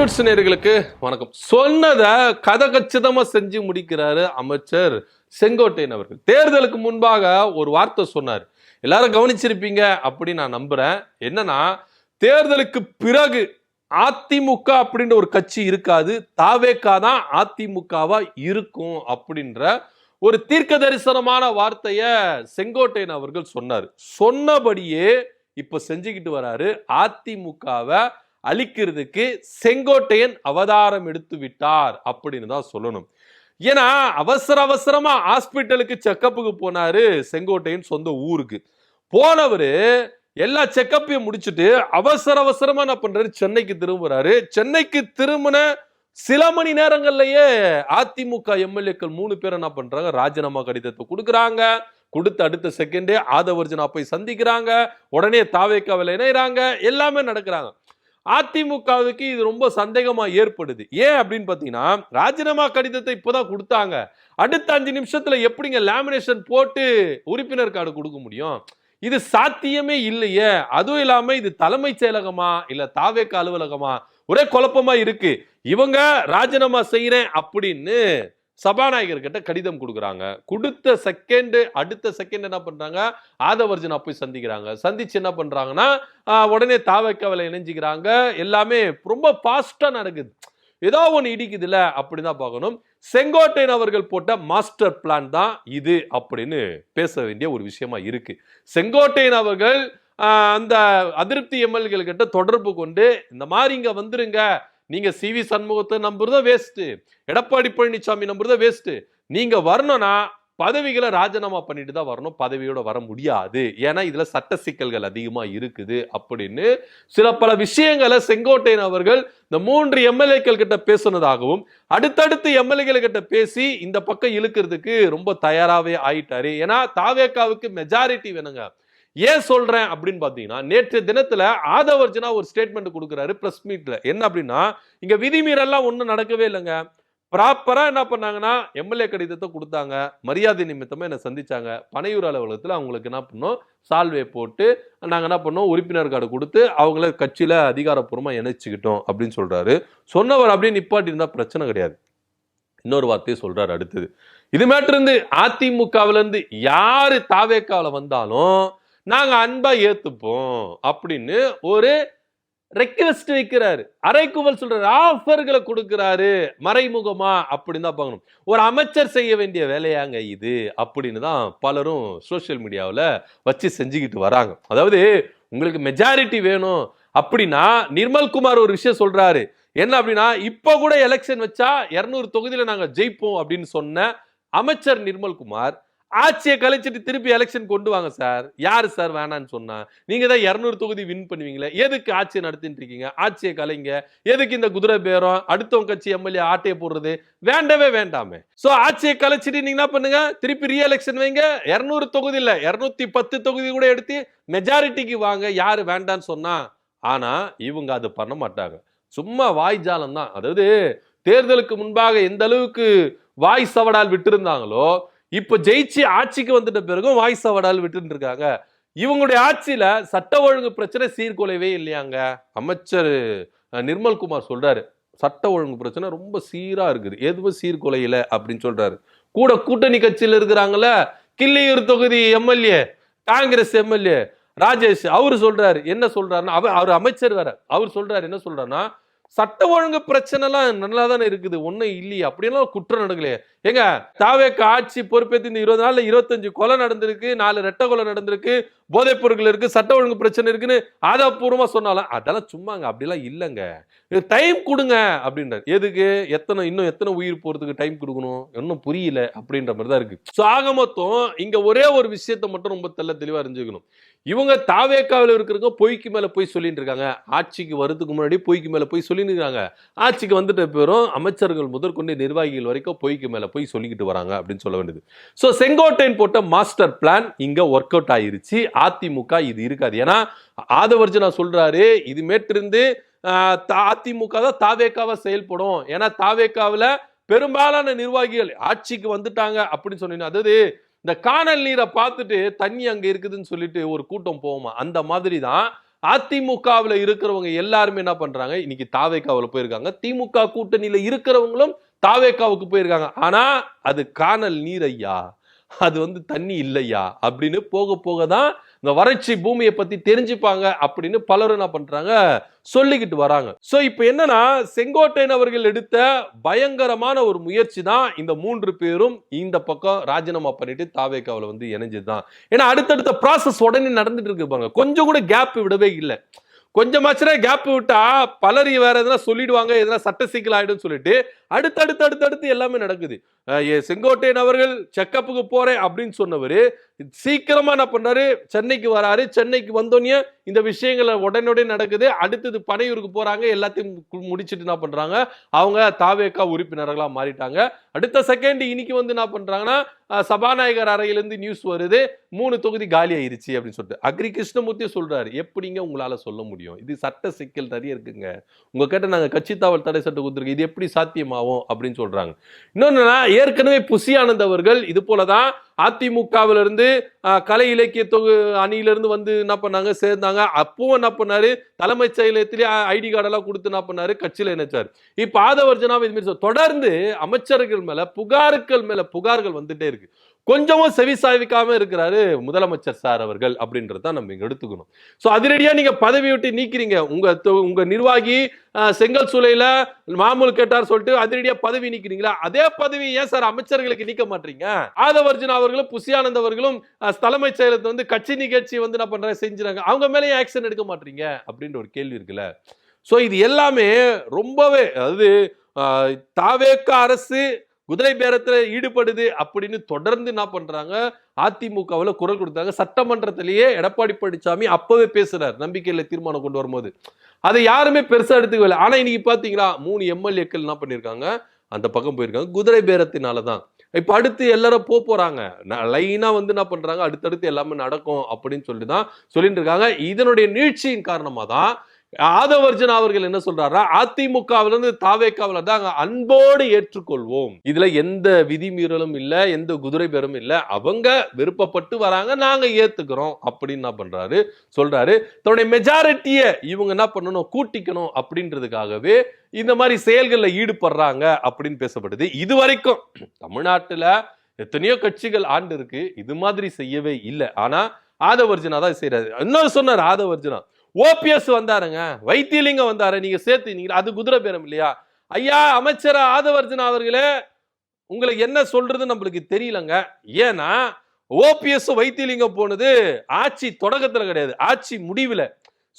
Right நேயர்களுக்கு வணக்கம். சொன்னதை கதகச்சிதமா செஞ்சு முடிக்கிறாரு அமைச்சர் செங்கோட்டையன் அவர்கள். தேர்தலுக்கு முன்பாக ஒரு வார்த்தை சொன்னார், எல்லாரும் கவனிச்சிருப்பீங்க அப்படி நான் நம்புறேன். என்னன்னா, தேர்தலுக்கு பிறகு அதிமுக அப்படின்ற ஒரு கட்சி இருக்காது, தாவேகா தான் அதிமுகவா இருக்கும் அப்படின்ற ஒரு தீர்க்க தரிசனமான வார்த்தைய செங்கோட்டையன் அவர்கள் சொன்னார். சொன்னபடியே இப்ப செஞ்சுக்கிட்டு வராரு. அதிமுகவை அழிக்கிறதுக்கு செங்கோட்டையன் அவதாரம் எடுத்து விட்டார் அப்படின்னு தான் சொல்லணும். ஏன்னா அவசரமா ஹாஸ்பிட்டலுக்கு செக்கப்புக்கு போனாரு செங்கோட்டையன் சொந்த ஊருக்கு. போனவரு எல்லா செக்கப்பையும் முடிச்சுட்டு அவசரமா என்ன பண்றாரு, சென்னைக்கு திரும்புறாரு. சென்னைக்கு திரும்பின சில மணி நேரங்கள்லயே அதிமுக எம்எல்ஏக்கள் 3 பேர் என்ன பண்றாங்க, ராஜினாமா கடிதத்தை கொடுக்குறாங்க. கொடுத்த அடுத்த செகண்டே ஆதவர்ஜனா போய் சந்திக்கிறாங்க. உடனே தாவேக்காவில் இணைறாங்க. எல்லாமே நடக்கிறாங்க. அதிமுகவுக்கு இது ரொம்ப சந்தேகமா ஏற்படுது. ஏன் அப்படின்னு பாத்தீங்கன்னா, ராஜினாமா கடிதத்தை இப்பதான் கொடுத்தாங்க, அடுத்த 5 நிமிஷத்துல எப்படிங்க லேமினேஷன் போட்டு உறுப்பினர் கார்டு கொடுக்க முடியும்? இது சாத்தியமே இல்லையே. அதுவும் இல்லாம இது தலைமைச் செயலகமா இல்ல தாவேகா அலுவலகமா, ஒரே குழப்பமா இருக்கு. இவங்க ராஜினாமா செய்யறேன் அப்படின்னு சபாநாயகர் கிட்ட கடிதம் கொடுக்குறாங்க. கொடுத்த செகண்ட் அடுத்த செகண்ட் என்ன பண்றாங்க, ஆதவர்ஜனா போய் சந்திக்கிறாங்க. சந்திச்சு என்ன பண்றாங்கன்னா, உடனே தாவேக்காவில் இணைஞ்சிக்கிறாங்க. எல்லாமே ரொம்ப ஃபாஸ்டா நடக்குது. ஏதோ ஒன்று இடிக்குதுல அப்படிதான் பார்க்கணும். செங்கோட்டையன் அவர்கள் போட்ட மாஸ்டர் பிளான் தான் இது அப்படின்னு பேச வேண்டிய ஒரு விஷயமா இருக்கு. செங்கோட்டையன் அவர்கள் அந்த அதிருப்தி எம்எல்ஏ கிட்ட தொடர்பு கொண்டு, இந்த மாதிரி இங்க வந்துருங்க, நீங்க சிவி சண்முகத்தை நம்புறத வேஸ்ட், எடப்பாடி பழனிசாமி நம்புறத வேஸ்ட், நீங்க வரணும்னா பதவிகளை ராஜினாமா பண்ணிட்டு தான் வரணும், பதவியோட வர முடியாது, ஏன்னா இதுல சட்ட சிக்கல்கள் அதிகமா இருக்குது அப்படின்னு சில பல விஷயங்களை செங்கோட்டையன் அவர்கள் இந்த 3 எம்எல்ஏக்கள் கிட்ட பேசுனதாகவும், அடுத்தடுத்து எம்எல்ஏக்கள் கிட்ட பேசி இந்த பக்கம் இழுக்கிறதுக்கு ரொம்ப தயாராகவே ஆயிட்டாரு. ஏன்னா தாவேகாவுக்கு மெஜாரிட்டி வேணுங்க. ஏன் சொல்றேன் அப்படின்னு பாத்தீங்கன்னா, நேற்று தினத்துல ஆதவர்ஜனா ஒரு ஸ்டேட்மெண்ட் கொடுக்கிறாரு பிரஸ் மீட்ல. என்ன அப்படின்னா, இங்க விதிமீறல்லாம் ஒண்ணும் நடக்கவே இல்லைங்க. ப்ராப்பரா என்ன பண்ணாங்கன்னா, எம்எல்ஏ கடிதத்தை கொடுத்தாங்க, மரியாதை நிமித்தமா என்ன சந்திச்சாங்க, பனையூர் அலுவலகத்துல அவங்களுக்கு என்ன பண்ணோம், சால்வே போட்டு நாங்க என்ன பண்ணோம், உறுப்பினர் கார்டு கொடுத்து அவங்கள கட்சியில அதிகாரப்பூர்வமா இணைச்சுக்கிட்டோம் அப்படின்னு சொல்றாரு. சொன்னவர் அப்படியே நிப்பாட்டி இருந்தா பிரச்சனை கிடையாது. இன்னொரு வார்த்தையை சொல்றாரு அடுத்தது, இது மேட்டு இருந்து அதிமுகவுல இருந்து யாரு தாவேக்காவில வந்தாலும் நாங்க அன்பா ஏத்துப்போம் அப்படின்னு ஒரு ரெக்வெஸ்ட் வைக்கிறாரு. அரைக்குவல் சொல்றாரு, ஆஃபர்களை கொடுக்கிறாரு மறைமுகமா அப்படின்னு தான் பார்க்கணும். ஒரு அமைச்சர் செய்ய வேண்டிய வேலையாங்க இது அப்படின்னு தான் பலரும் சோசியல் மீடியாவில் வச்சு செஞ்சுக்கிட்டு வராங்க. அதாவது உங்களுக்கு மெஜாரிட்டி வேணும் அப்படின்னா, நிர்மல்குமார் ஒரு விஷயம் சொல்றாரு. என்ன அப்படின்னா, இப்ப கூட எலெக்ஷன் வச்சா 200 தொகுதியில நாங்க ஜெயிப்போம் அப்படின்னு சொன்ன அமைச்சர் நிர்மல்குமார், ஆட்சியை கழிச்சிட்டு திருப்பி எலெக்ஷன் கொண்டு வாங்க சார், யாரு சார் வேணான்னு சொன்னா, நீங்க தான் 200 தொகுதி வின் பண்ணுவீங்களே, எதுக்கு ஆட்சியை நடத்திட்டு இருக்கீங்க, ஆட்சியை கலைங்க, எதுக்கு இந்த குதிரை பேரம், அடுத்தவங்க கட்சி எம்எல்ஏ ஆட்டையை போடுறது, வேண்டவே வேண்டாமே. சோ ஆட்சியை கழிச்சிட்டு நீங்க என்ன பண்ணுங்க, திருப்பி ரீ எலெக்ஷன் வைங்க, 200 தொகுதி இல்ல 210 தொகுதி கூட எடுத்து மெஜாரிட்டிக்கு வாங்க, யாரு வேண்டான்னு சொன்னா. ஆனா இவங்க அது பண்ண மாட்டாங்க, சும்மா வாய்ஜாலம் தான். அதாவது தேர்தலுக்கு முன்பாக எந்த அளவுக்கு வாய் சவடால் விட்டு இருந்தாங்களோ, இப்ப ஜெயிச்சு ஆட்சிக்கு வந்துட்ட பிறகும் வாய் சவடால் விட்டு இருக்காங்க. இவங்களுடைய ஆட்சியில சட்ட ஒழுங்கு பிரச்சனை சீர்குலைவே இல்லையாங்க. அமைச்சர் நிர்மல்குமார் சொல்றாரு, சட்ட ஒழுங்கு பிரச்சனை ரொம்ப சீரா இருக்குது, எதுவும் சீர்குலையில அப்படின்னு சொல்றாரு. கூட கூட்டணி கட்சியில் இருக்கிறாங்கல்ல, கிள்ளியூர் தொகுதி எம்எல்ஏ, காங்கிரஸ் எம்எல்ஏ ராஜேஷ், அவரு சொல்றாரு. என்ன சொல்றாருன்னா, அவர் அமைச்சர் வேற, அவர் சொல்றாரு, என்ன சொல்றாருன்னா, சட்ட ஒழுங்கு பிரச்சனை எல்லாம் நல்லா தானே இருக்குது, ஒன்னும் இல்லையா அப்படின்லாம் குற்றம் நடக்கலையே. ஏங்க தாவேகா ஆட்சி பொறுப்பேற்று இந்த 20 நாள்ல 25 கொலை நடந்திருக்கு, 4 ரெட்டை கொலை நடந்திருக்கு, போதைப் பொருட்கள் இருக்கு, சட்ட ஒழுங்கு பிரச்சனை இருக்குன்னு ஆதாரப்பூர்வமா சொன்னாலும் அதெல்லாம் சும்மாங்க, அப்படிலாம் இல்லைங்க, டைம் கொடுங்க அப்படின்றாரு. எதுக்கு, இன்னும் எத்தனை உயிர் போறதுக்கு டைம் கொடுக்கணும், இன்னும் புரியல அப்படின்ற மாதிரி தான் இருக்கு. ஸோ ஆக மொத்தம் இங்க ஒரே ஒரு விஷயத்தை மட்டும் ரொம்ப தெளிவா அறிஞ்சுக்கணும். இவங்க தாவேக்காவில் இருக்கிறவங்க பொய்க்கு மேல போய் சொல்லிட்டு இருக்காங்க. ஆட்சிக்கு வரதுக்கு முன்னாடி பொய்க்கு மேல போய் சொல்லிட்டு இருக்காங்க. ஆட்சிக்கு வந்துட்ட பேரும் அமைச்சர்கள் முதற்கொண்டு நிர்வாகிகள் வரைக்கும் பொய்க்கு மேல போய் சொல்லிக்கிட்டு வராங்க அப்படின்னு சொல்ல வேண்டியது. சோ செங்கோட்டையன் போட்ட மாஸ்டர் பிளான் இங்க ஒர்க் அவுட் ஆயிருச்சு. அதிமுக இது இருக்காது. ஏன்னா ஆதவர்ஜனா சொல்றாரு, இது மேட்டிருந்து அதிமுக தான் தாவேக்காவா செயல்படும். ஏன்னா தாவேக்காவில பெரும்பாலான நிர்வாகிகள் ஆட்சிக்கு வந்துட்டாங்க அப்படின்னு சொன்னீங்க. அதாவது இந்த காணல் நீரை பார்த்துட்டு தண்ணி அங்க இருக்குதுன்னு சொல்லிட்டு ஒரு கூட்டம் போவோமா, அந்த மாதிரி தான் அதிமுகவில் இருக்கிறவங்க எல்லாருமே என்ன பண்றாங்க, இன்னைக்கு தாவேகாவில் போயிருக்காங்க. திமுக கூட்டணியில இருக்கிறவங்களும் தாவேகாவுக்கு போயிருக்காங்க. ஆனா அது காணல் நீர் ஐயா, அது தண்ணி இல்லையா அப்படின்னு போக போக தான் இந்த வறட்சி பூமியை பத்தி தெரிஞ்சுப்பாங்க அப்படின்னு பலரும் என்ன பண்றாங்க சொல்லிக்கிட்டு வராங்க. சோ இப்ப என்னன்னா, செங்கோட்டையன் அவர்கள் எடுத்த பயங்கரமான ஒரு முயற்சி தான் இந்த 3 பேரும் இந்த பக்கம் ராஜினாமா பண்ணிட்டு தாவேகாவில் இணைஞ்சதுதான். ஏன்னா அடுத்தடுத்த ப்ராசஸ் உடனே நடந்துட்டு இருக்கு பாருங்க, கொஞ்சம் கூட கேப் விடவே இல்லை. கொஞ்சமாச்சுனா கேப் விட்டா பலர் வேற எதனா சொல்லிடுவாங்க, எதனா சட்ட சிக்கல் ஆயிடும் சொல்லிட்டு அடுத்தடுத்து எல்லாமே நடக்குது. செங்கோட்டையன் அவர்கள் செக்கப்புக்கு போறேன் அப்படின்னு சொன்னவர் சீக்கிரமா என்ன பண்றாரு, சென்னைக்கு வராரு. சென்னைக்கு வந்தோடனே இந்த விஷயங்கள் உடனே நடக்குது. அடுத்தது பனையூருக்கு போறாங்க, எல்லாத்தையும் முடிச்சுட்டு என்ன பண்றாங்க, அவங்க தாவேகா உறுப்பினர்களா மாறிட்டாங்க. அடுத்த செகண்ட் இன்னைக்கு என்ன பண்றாங்கன்னா, சபாநாயகர் அறையிலிருந்து நியூஸ் வருது, 3 தொகுதி காலி ஆயிருச்சு அப்படின்னு சொல்லிட்டு. அக்ரி கிருஷ்ணமூர்த்தி சொல்றாரு, எப்படிங்க உங்களால சொல்ல முடியும், இது சட்ட சிக்கல் நிறைய இருக்குங்க, உங்க கிட்ட நாங்க கட்சி தாவல் தடை சட்டம் கொடுத்துருக்கோம், இது எப்படி சாத்தியமாகும் அப்படின்னு சொல்றாங்க. இன்னொன்னு, ஏற்கனவே புசியானந்த் அவர்கள் இது போலதான் அதிமுகவில இருந்து கலை இலக்கிய அணியிலிருந்து என்ன பண்ணாங்க, சேர்ந்தாங்க. அப்போ என்ன பண்ணாரு, தலைமைச் செயலகத்திலே ஐடி கார்டு எல்லாம் கொடுத்து என்ன பண்ணாரு, கட்சியில இணைச்சாரு. இப்ப ஆதவர்ஜனாவை இது மாதிரி தொடர்ந்து அமைச்சர்கள் மேல புகார்கள் வந்துட்டே இருக்கு. கொஞ்சமும் செவிசாய்க்காம இருக்கிறாரு முதலமைச்சர் சார் அவர்கள் அப்படின்றத நம்ம இங்க எடுத்துக்கணும். சோ அதிரடியா நீங்க பதவி விட்டு நீக்கிறீங்க. உங்க நிர்வாகி செங்கல் சூளையில மாமூல் கேட்டார் சொல்லிட்டு அதிரடியா பதவி நீக்கிறீங்களா? அதே பதவி ஏன் சார் அமைச்சர்களுக்கு நீக்க மாட்டீங்க? ஆதவர்ஜுனா அவர்களும் புசியானந்த் அவர்களும் தலைமைச் செயலகத்தை கட்சி நிகழ்ச்சி என்ன பண்றாங்க செஞ்சுறாங்க, அவங்க மேலே ஆக்ஷன் எடுக்க மாட்டீங்க அப்படின்ற ஒரு கேள்வி இருக்குல்ல. சோ இது எல்லாமே ரொம்பவே, அதாவது தாவேகா அரசு குதிரை பேரத்தில் ஈடுபடுது அப்படின்னு தொடர்ந்து என்ன பண்றாங்க, அதிமுகவில் குரல் கொடுத்தாங்க. சட்டமன்றத்திலேயே எடப்பாடி பழனிசாமி அப்பவே பேசுறாரு, நம்பிக்கையில தீர்மானம் கொண்டு வரும்போது அதை யாருமே பெருசா எடுத்துக்கல. ஆனா இன்னைக்கு பாத்தீங்களா, 3 எம்எல்ஏக்கள் என்ன பண்ணிருக்காங்க, அந்த பக்கம் போயிருக்காங்க. குதிரை பேரத்தினாலதான் இப்ப அடுத்து எல்லாரும் போறாங்க, லைனா என்ன பண்றாங்க, அடுத்தடுத்து எல்லாமே நடக்கும் அப்படின்னு சொல்லிட்டுதான் சொல்லிட்டு இருக்காங்க. இதனுடைய நீட்சியின் காரணமா தான் ஆதவர்ஜுனா அவர்கள் என்ன சொல்றாரா, அதிமுகவிலிருந்து தாவேகாவில தான் அன்போடு ஏற்றுக்கொள்வோம், இதுல எந்த விதிமீறலும் இல்ல, எந்த குதிரை பேரும் இல்ல, அவங்க விருப்பப்பட்டு வராங்க, நாங்க ஏத்துக்கிறோம் அப்படின்னு என்ன பண்றாரு சொல்றாரு. தன்னுடைய மெஜாரிட்டிய இவங்க என்ன பண்ணணும், கூட்டிக்கணும் அப்படின்றதுக்காகவே இந்த மாதிரி செயல்கள்ல ஈடுபடுறாங்க அப்படின்னு பேசப்படுது. இதுவரைக்கும் தமிழ்நாட்டுல எத்தனையோ கட்சிகள் ஆண்டு இருக்கு, இது மாதிரி செய்யவே இல்லை. ஆனா ஆதவர்ஜுனா தான் செய்யறாரு. இன்னொரு சொன்னார் ஆதவர்ஜுனா, ஓபிஎஸ் வந்தாருங்க, வைத்தியலிங்கம் வந்தாரு, நீங்க சேர்த்து அது குதிரை பேரம் இல்லையா? ஐயா அமைச்சர் ஆதவர்ஜுனா அவர்களே, உங்களுக்கு என்ன சொல்றது நம்மளுக்கு தெரியலங்க. ஏன்னா ஓபிஎஸ் வைத்தியலிங்கம் போனது ஆட்சி தொடக்கத்துல கிடையாது, ஆட்சி முடிவுல.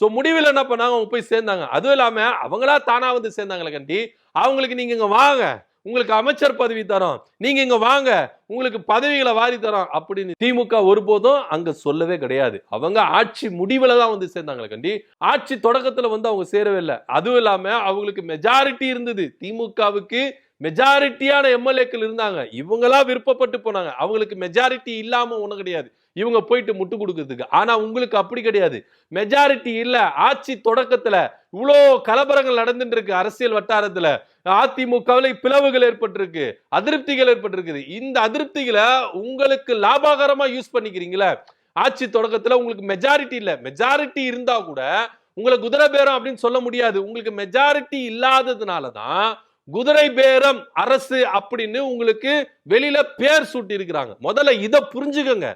சோ முடிவுல என்ன பண்ணாங்க, அவங்க போய் சேர்ந்தாங்க. அதுவும் இல்லாம அவங்களா தானா சேர்ந்தாங்களே கண்டி, அவங்களுக்கு நீங்க இங்க வாங்க, உங்களுக்கு அமைச்சர் பதவி தரோம், நீங்க இங்க வாங்க, உங்களுக்கு பதவிகளை வாரி தரோம் அப்படின்னு திமுக ஒருபோதும் அங்க சொல்லவே கிடையாது. அவங்க ஆட்சி முடிவுல தான் சேர்ந்தாங்களே கண்டி, ஆட்சி தொடக்கத்துல அவங்க சேரவே இல்லை. அதுவும் இல்லாம அவங்களுக்கு மெஜாரிட்டி இருந்தது, திமுகவுக்கு மெஜாரிட்டியான எம்எல்ஏக்கள் இருந்தாங்க, இவங்களா விருப்பப்பட்டு போனாங்க. அவங்களுக்கு மெஜாரிட்டி இல்லாம ஒண்ணு கிடையாது, இவங்க போயிட்டு முட்டு கொடுக்கிறதுக்கு. ஆனா உங்களுக்கு அப்படி கிடையாது, மெஜாரிட்டி இல்ல, ஆட்சி தொடக்கத்துல இவ்வளோ கலவரங்கள் நடந்துட்டு இருக்கு அரசியல் வட்டாரத்துல, அதிமுகவில் பிளவுகள் ஏற்பட்டிருக்கு, அதிருப்திகள் ஏற்பட்டிருக்குது. இந்த அதிருப்திகளை உங்களுக்கு லாபகரமா யூஸ் பண்ணிக்கிறீங்களா? ஆட்சி தொடக்கத்துல உங்களுக்கு மெஜாரிட்டி இல்ல, மெஜாரிட்டி இருந்தா கூட உங்களை குதிரை பேரம் அப்படின்னு சொல்ல முடியாது. உங்களுக்கு மெஜாரிட்டி இல்லாததுனாலதான் குதிரை பேரம் அரசு அப்படின்னு உங்களுக்கு வெளியில பேர் சூட்டி இருக்கிறாங்க. முதல்ல இதை புரிஞ்சுக்கங்க.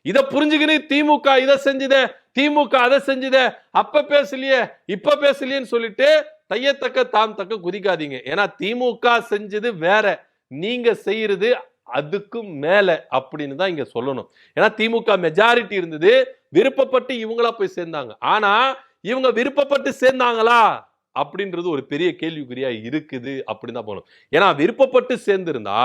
இதை புரிஞ்சுக்கின்னு திமுக இதை செஞ்சுதே, திமுக அதை செஞ்சுதே, அப்ப பேசலையே இப்ப பேசலையேன்னு சொல்லிட்டு தையத்தக்க தாம் தக்க குதிக்காதீங்க. ஏன்னா திமுக செஞ்சது வேற, நீங்க செய்யறது அதுக்கும் மேல அப்படின்னு தான் இங்க சொல்லணும். ஏன்னா திமுக மெஜாரிட்டி இருந்தது, விருப்பப்பட்டு இவங்களா போய் சேர்ந்தாங்க. ஆனா இவங்க விருப்பப்பட்டு சேர்ந்தாங்களா அப்படின்றது ஒரு பெரிய கேள்விக்குறியா இருக்குது அப்படின்னு தான் போகணும். ஏன்னா விருப்பப்பட்டு சேர்ந்திருந்தா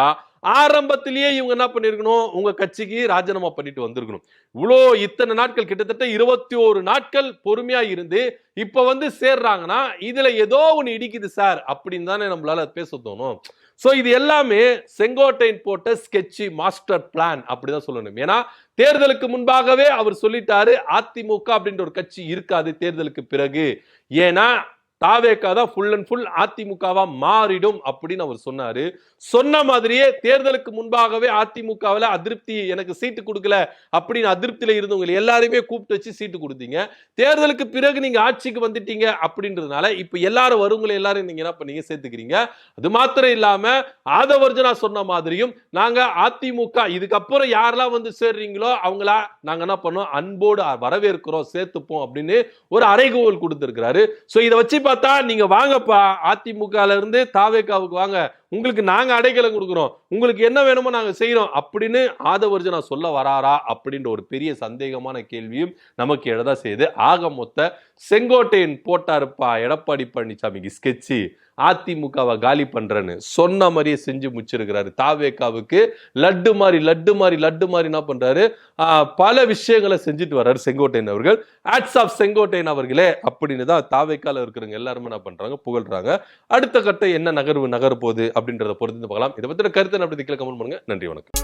ஆரம்பத்திலேயே இவங்க என்ன பண்ணிருக்கணும், உங்க கட்சிக்கு ராஜினாமா பண்ணிட்டு வந்திருக்கணும். இவ்வளோ இத்தனை நாட்கள், கிட்டத்தட்ட 21 நாட்கள் பொறுமையா இருந்து இப்ப சேர்றாங்கன்னா இதுல ஏதோ ஒண்ணு இடிக்குது சார் அப்படின்னு தானே நம்மளால பேச தோணும். சோ இது எல்லாமே செங்கோட்டையன் போட்ட ஸ்கெட்சி மாஸ்டர் பிளான் அப்படிதான் சொல்லணும். ஏன்னா தேர்தலுக்கு முன்பாகவே அவர் சொல்லிட்டாரு, அதிமுக அப்படின்ற ஒரு கட்சி இருக்காது தேர்தலுக்கு பிறகு. ஏன்னா தாவேகா தான் ஃபுல் அண்ட் ஃபுல் அதிமுகவா மாறிடும் அப்படின்னு அவர் சொன்னாரு. சொன்ன மாதிரியே தேர்தலுக்கு முன்பாகவே அதிமுகவில் அதிருப்தி, எனக்கு சீட்டு கொடுக்கல அப்படின்னு அதிருப்தியில இருந்தவங்க எல்லாருமே கூப்பிட்டு வச்சு சீட்டு கொடுத்தீங்க. தேர்தலுக்கு பிறகு நீங்க ஆட்சிக்கு வந்துட்டீங்க அப்படின்றதுனால இப்ப எல்லாரும் வருவங்களை எல்லாரும் நீங்க என்ன பண்ணீங்க, சேர்த்துக்கிறீங்க. அது மாத்திரம் இல்லாம ஆதவர்ஜனா சொன்ன மாதிரியும் நாங்க அதிமுக இதுக்கப்புறம் யாரெல்லாம் வந்து சேர்றீங்களோ அவங்களா நாங்க என்ன பண்ணோம், அன்போடு வரவேற்கிறோம், சேர்த்துப்போம் அப்படின்னு ஒரு அறைகோவல் கொடுத்திருக்கிறாரு. சோ இதை வச்சு பார்த்தா நீங்க வாங்கப்பா, அதிமுகல இருந்து தாவேகாவுக்கு வாங்க, உங்களுக்கு நாங்க அடைக்கலம் கொடுக்கிறோம், உங்களுக்கு என்ன வேணுமோ நாங்க செய்யறோம் அப்படின்னு ஆதவர்ஜனா சொல்ல வராரா அப்படின்ற ஒரு பெரிய சந்தேகமான கேள்வியும் நமக்கு எழதா செய்யுது. ஆக மொத்த செங்கோட்டையன் போட்டாருப்பா எடப்பாடி பழனிசாமிக்கு ஸ்கெட்சி, அதிமுகவை காலி பண்றேன்னு சொன்ன மாதிரியே செஞ்சு முடிச்சிருக்கிறாரு. தாவேகாவுக்கு லட்டு மாதிரி என்ன பண்றாரு, பல விஷயங்களை செஞ்சுட்டு வர்றாரு செங்கோட்டையன் அவர்கள். ஹேட்ஸ் ஆஃப் செங்கோட்டையன் அவர்களே அப்படின்னு தான் தாவேகால இருக்கிறவங்க எல்லாருமே என்ன பண்றாங்க, புகழ்றாங்க. அடுத்த கட்டம் என்ன நகர போகுது அப்படின்றத பொறுத்து பார்க்கலாம். இதை பத்தின கருத்து அப்படி கீழே கமெண்ட் பண்ணுங்க. நன்றி, வணக்கம்.